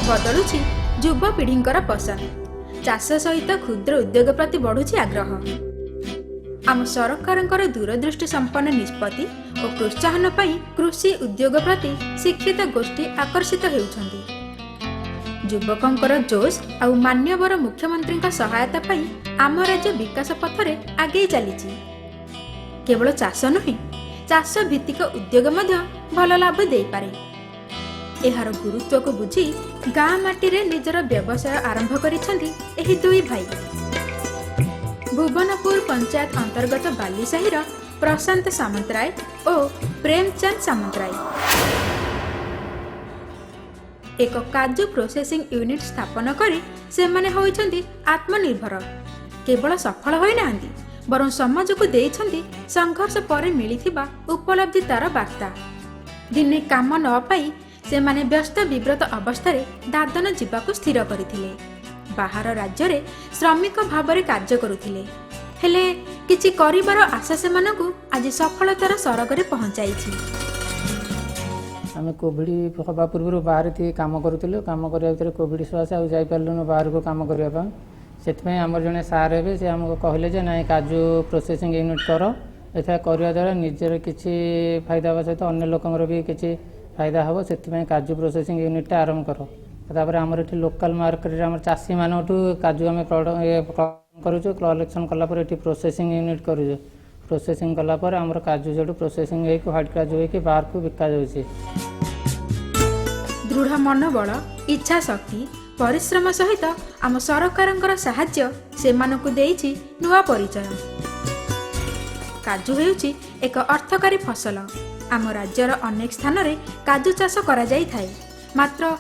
बदलुछि युवपीढ़ींकर पसंद। चाष सहित क्षुद्र उद्योग प्रति बढ़ुछि आग्रह। आम सरकारंकर दूरदृष्टि संपन्न निष्पत्ति और प्रोत्साहन पई कृषि उद्योग प्रति शिक्षित गोष्ठी आकर्षित हेउछन्ति। युवकंकर जोश आउ मान्यवर मुख्यमंत्री सहायता पई आम राज्य विकास पथरे आगे चलीछि। केवल चाष नुहे, चाष भित्तिक उद्योग मध्य भल लाभ दे पारे। एहार गुरुत्व को बुझी गाँ माटीरे निजर व्यवसाय आरंभ करिसेंति एही दुई भाई। भुवनपुर पंचायत अंतर्गत बालीसाहीर प्रशांत सामंतराय और प्रेमचंद सामंतराय एक काजू प्रोसेसिंग यूनिट स्थापन करी सेमाने होइछन्ति आत्मनिर्भर। केवल सफल होई नाहंती, बरं समाज को देइछन्ति संघर्ष पर मिलिथिबा उपलब्धि तार वार्ता। दिने काम न पाई सेमाने व्यस्त विव्रत अवस्थारे दादन जीवाकू स्थिर करथिले। बाहर राज्य रे श्रमिक भावरे कार्य करुथिले, हेले किछि करिबार आशा सेमानकू आज सफलतार सरगरे पहुंचाइछि। आम कोविड हवा पूर्व बाहर थी काम करूँ। काम करने भर कोविड सकाशे आउ जापारूँ बाहर को कम करने से आम जड़े सार हे से आमको कहले ना काजू प्रोसेसिंग यूनिट कर एथा करने द्वारा निजर किसी फायदा हवा सहित अन्य लोकर भी किसी फायदा हम से काजू प्रोसेसिंग यूनिटा आरंभ कर। तापर आमर ये लोकल मार्केट आम चाषी मानू काजू आम करूँ कलेक्शन कलापर ये प्रोसेसिंग यूनिट करूँ। प्रोसेसिंग कलापर आमर काजू जो प्रोसेसिंग होकर ह्वाइट काजू होकर बाहर को बिका जाउछि। दृढ़ मनोबल, इच्छा शक्ति, परिश्रम सहित आम सरकारंकर साहाय्य सेमानकु देइछि नुआ परिचय। काजू हेउछि एक अर्थकारी फसल। आम राज्यर अनेक स्थान रे काजू चाष करा जाई थाए, मात्र